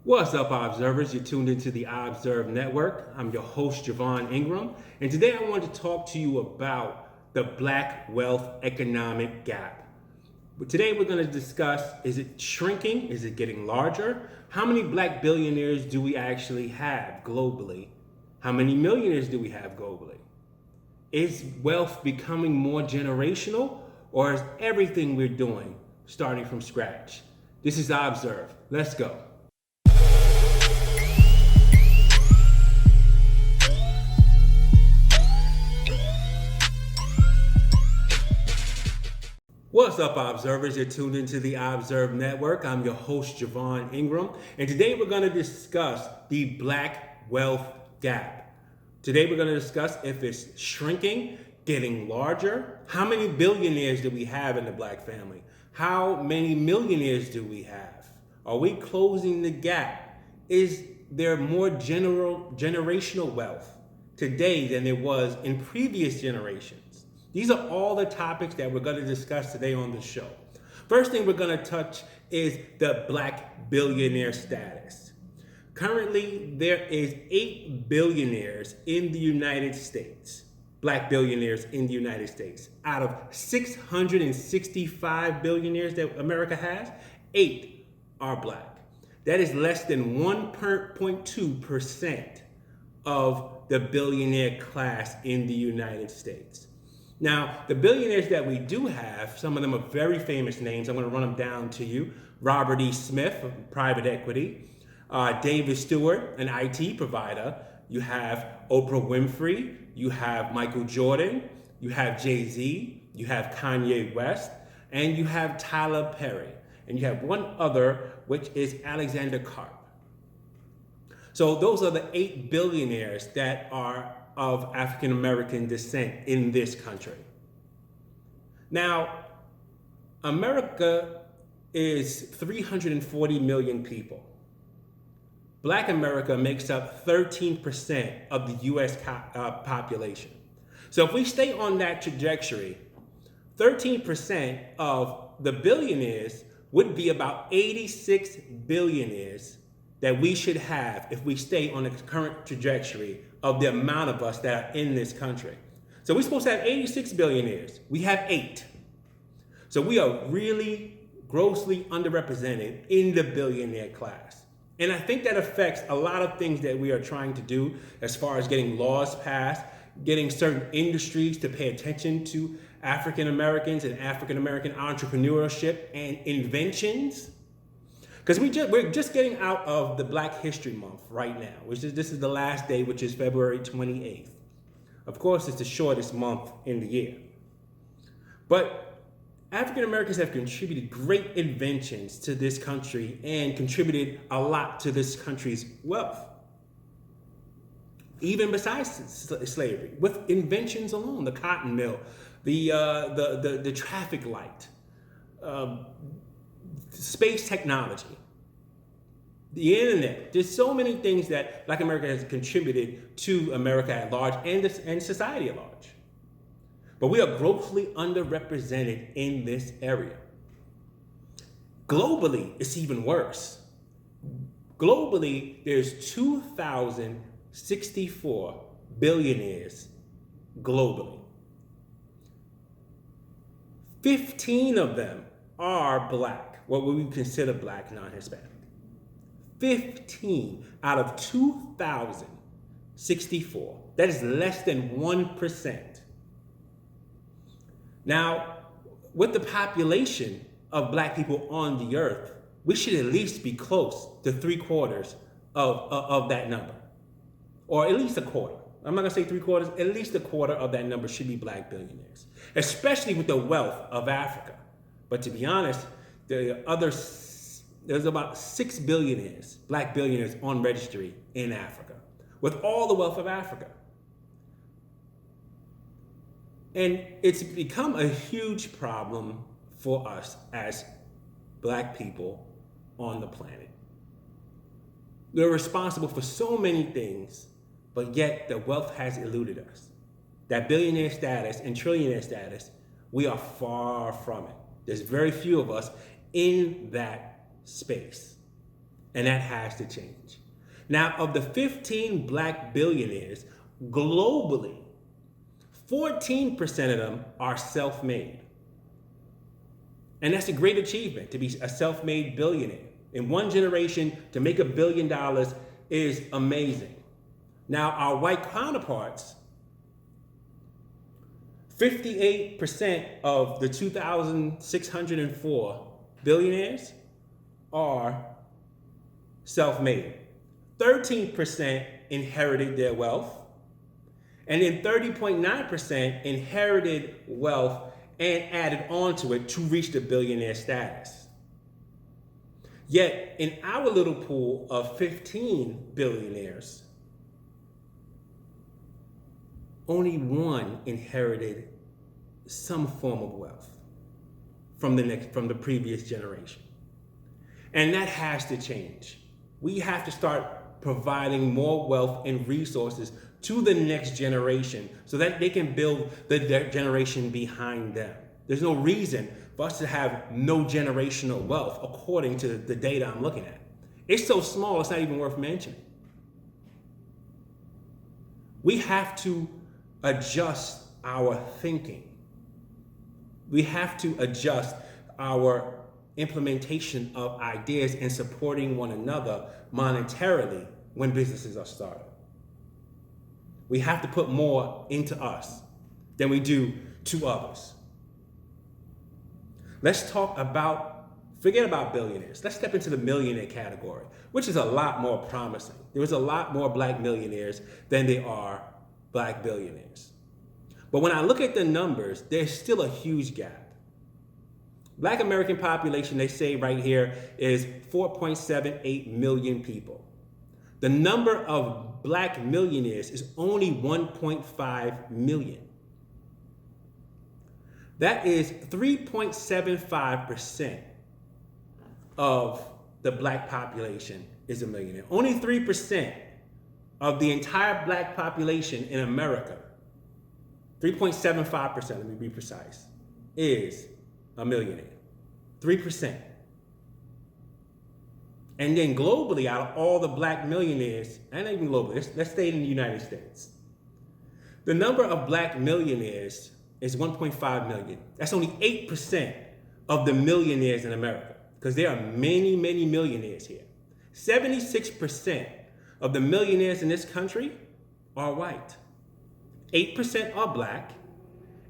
What's up, observers? You're tuned into the OBSERV network. I'm your host, Javon Ingram, and today I want to talk to you about the Black wealth economic gap. But today we're going to discuss, is it shrinking? Is it getting larger? How many Black billionaires do we actually have globally? How many millionaires do we have globally? Is wealth becoming more generational, or is everything we're doing starting from scratch? This is OBSERV. Let's go. What's up, observers? You're tuned into the OBSERV network. I'm your host, Javon Ingram, and today we're going to discuss the Black wealth gap. Today we're going to discuss if it's shrinking, getting larger. How many billionaires do we have in the Black family? How many millionaires do we have? Are we closing the gap? Is there more generational wealth today than there was in previous generations? These are all the topics that we're going to discuss today on the show. First thing we're going to touch is the Black billionaire status. Currently, there is 8 billionaires in the United States, Black billionaires in the United States. Out of 665 billionaires that America has, 8 are Black. That is less than 1.2% of the billionaire class in the United States. Now, the billionaires that we do have, some of them are very famous names. I'm going to run them down to you. Robert E. Smith, private equity. David Stewart, an IT provider. You have Oprah Winfrey. You have Michael Jordan. You have Jay-Z. You have Kanye West. And you have Tyler Perry. And you have one other, which is Alexander Karp. So those are the 8 billionaires that are of African American descent in this country. Now, America is 340 million people. Black America makes up 13% of the US population. So if we stay on that trajectory, 13% of the billionaires would be about 86 billionaires that we should have if we stay on the current trajectory of the amount of us that are in this country. So we're supposed to have 86 billionaires. We have 8. So we are really grossly underrepresented in the billionaire class. And I think that affects a lot of things that we are trying to do as far as getting laws passed, getting certain industries to pay attention to African Americans and African American entrepreneurship and inventions. Because we're just getting out of the Black History Month right now, this is the last day, which is February 28th. Of course, it's the shortest month in the year. But African Americans have contributed great inventions to this country and contributed a lot to this country's wealth. Even besides slavery, with inventions alone, the cotton mill, the traffic light, space technology, the internet. There's so many things that Black America has contributed to America at large and society at large. But we are grossly underrepresented in this area. Globally, it's even worse. Globally, there's 2,064 billionaires globally. 15 of them are Black, what we would consider Black, non-Hispanic. 15 out of 2,064. That is less than 1%. Now, with the population of Black people on the earth, we should at least be close to 3/4 of that number. Or at least a quarter. I'm not gonna say 3/4, at least a quarter of that number should be Black billionaires, especially with the wealth of Africa. But to be honest, there's about 6 billionaires, Black billionaires on registry in Africa, with all the wealth of Africa. And it's become a huge problem for us as Black people on the planet. We're responsible for so many things, but yet the wealth has eluded us. That billionaire status and trillionaire status, we are far from it. There's very few of us in that space. And that has to change. Now, of the 15 black billionaires globally, 14% of them are self-made. And that's a great achievement, to be a self-made billionaire. In one generation, to make $1 billion is amazing. Now, our white counterparts, 58% of the 2,604 billionaires are self-made. 13% inherited their wealth, and then 30.9% inherited wealth and added onto it to reach the billionaire status. Yet, in our little pool of 15 billionaires, only one inherited some form of wealth from the previous generation. And that has to change. We have to start providing more wealth and resources to the next generation so that they can build the generation behind them. There's no reason for us to have no generational wealth according to the data I'm looking at. It's so small, it's not even worth mentioning. We have to adjust our thinking. We have to adjust our implementation of ideas and supporting one another monetarily when businesses are started. We have to put more into us than we do to others. Let's talk about, forget about billionaires. Let's step into the millionaire category, which is a lot more promising. There's a lot more black millionaires than there are black billionaires. But when I look at the numbers, there's still a huge gap. Black American population, they say right here, is 4.78 million people. The number of black millionaires is only 1.5 million. That is 3.75% of the black population is a millionaire. Only 3% of the entire black population in America, 3.75%, let me be precise, is a millionaire. 3%. And then globally, out of all the black millionaires, and even globally, let's stay in the United States. The number of black millionaires is 1.5 million. That's only 8% of the millionaires in America, because there are many, many millionaires here. 76% of the millionaires in this country are white. 8% are black,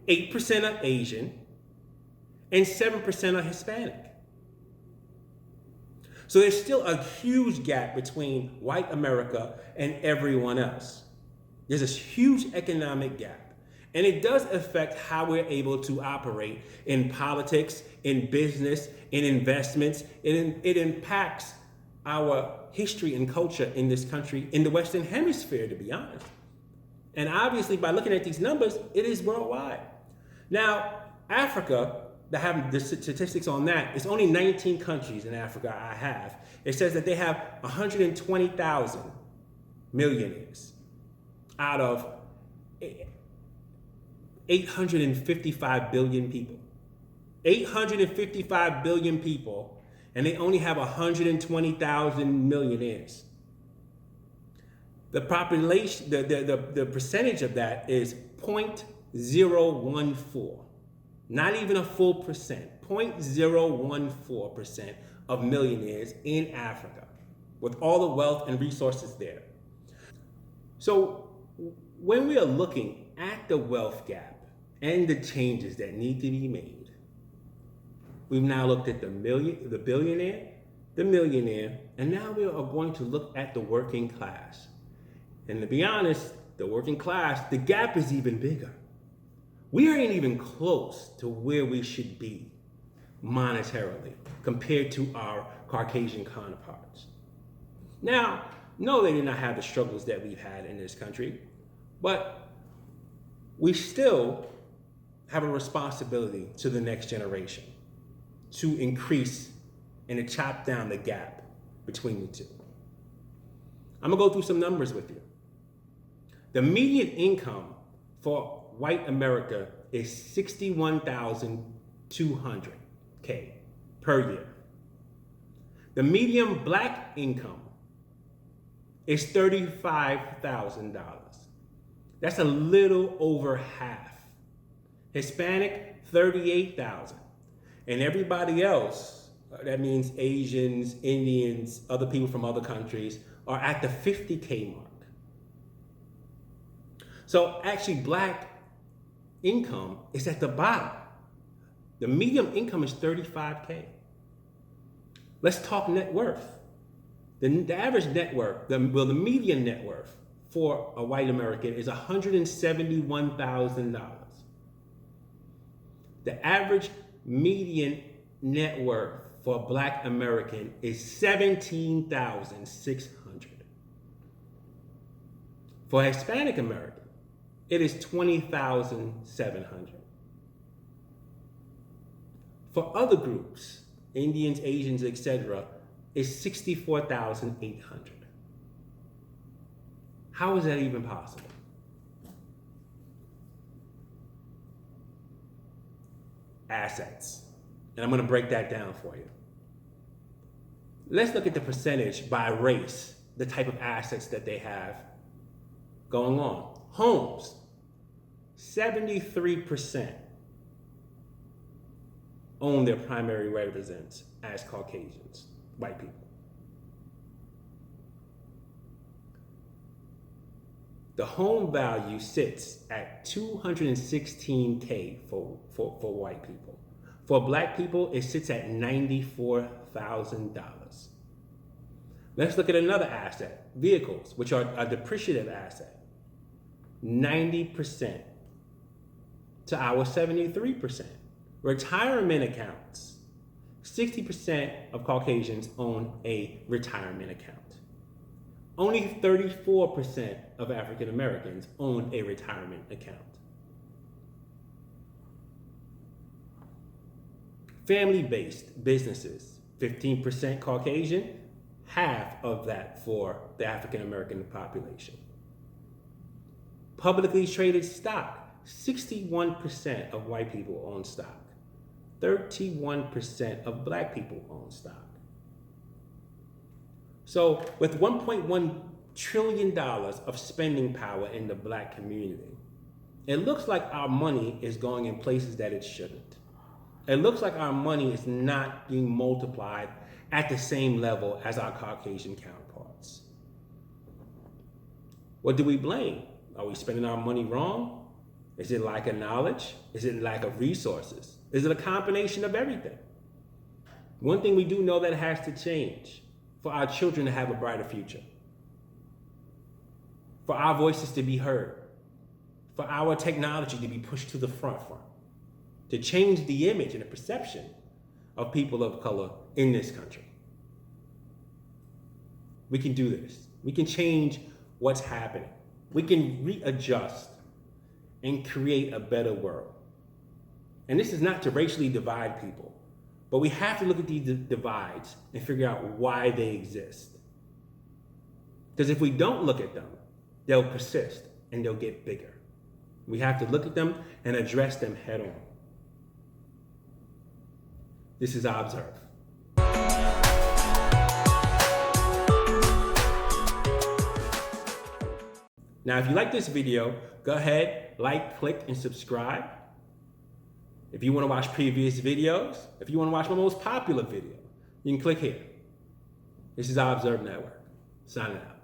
8% are Asian, and 7% are Hispanic. So there's still a huge gap between white America and everyone else. There's this huge economic gap. And it does affect how we're able to operate in politics, in business, in investments. It impacts our history and culture in this country, in the Western Hemisphere, to be honest. And obviously, by looking at these numbers, it is worldwide. Now, Africa, that have the statistics on that, it's only 19 countries in Africa I have. It says that they have 120,000 millionaires out of 855 billion people. 855 billion people, and they only have 120,000 millionaires. The population, the percentage of that is 0.014. Not even a full percent, 0.014% of millionaires in Africa, with all the wealth and resources there. So when we are looking at the wealth gap and the changes that need to be made, we've now looked at the billionaire, the millionaire, and now we are going to look at the working class. And to be honest, the working class, the gap is even bigger. We aren't even close to where we should be monetarily compared to our Caucasian counterparts. Now, no, they did not have the struggles that we've had in this country, but we still have a responsibility to the next generation to increase and to chop down the gap between the two. I'm gonna go through some numbers with you. The median income for white America is $61,200 per year. The median black income is $35,000. That's a little over half. Hispanic, 38,000. And everybody else, that means Asians, Indians, other people from other countries, are at the 50K mark. So actually black income is at the bottom. The median income is 35K. Let's talk net worth. The average net worth, the median net worth for a white American is $171,000. The average median net worth for a black American is $17,600. For a Hispanic American, it is $20,700. For other groups, Indians, Asians, etc., it's $64,800. How is that even possible? Assets. And I'm going to break that down for you. Let's look at the percentage by race, the type of assets that they have going on. Homes, 73% own their primary residence as Caucasians, white people. The home value sits at $216K for white people. For black people, it sits at $94,000. Let's look at another asset, vehicles, which are a depreciative asset. 90% to our 73%. Retirement accounts. 60% of Caucasians own a retirement account. Only 34% of African Americans own a retirement account. Family-based businesses, 15% Caucasian, half of that for the African American population. Publicly traded stock, 61% of white people own stock. 31% of black people own stock. So with $1.1 trillion of spending power in the black community, it looks like our money is going in places that it shouldn't. It looks like our money is not being multiplied at the same level as our Caucasian counterparts. What do we blame? Are we spending our money wrong? Is it lack of knowledge? Is it lack of resources? Is it a combination of everything? One thing we do know that has to change for our children to have a brighter future, for our voices to be heard, for our technology to be pushed to the front, to change the image and the perception of people of color in this country. We can do this. We can change what's happening. We can readjust and create a better world. And this is not to racially divide people, but we have to look at these divides and figure out why they exist. Because if we don't look at them, they'll persist and they'll get bigger. We have to look at them and address them head on. This is OBSERV. Now, if you like this video, go ahead, like, click, and subscribe. If you want to watch previous videos, if you want to watch my most popular video, you can click here. This is OBSERV Network, signing out.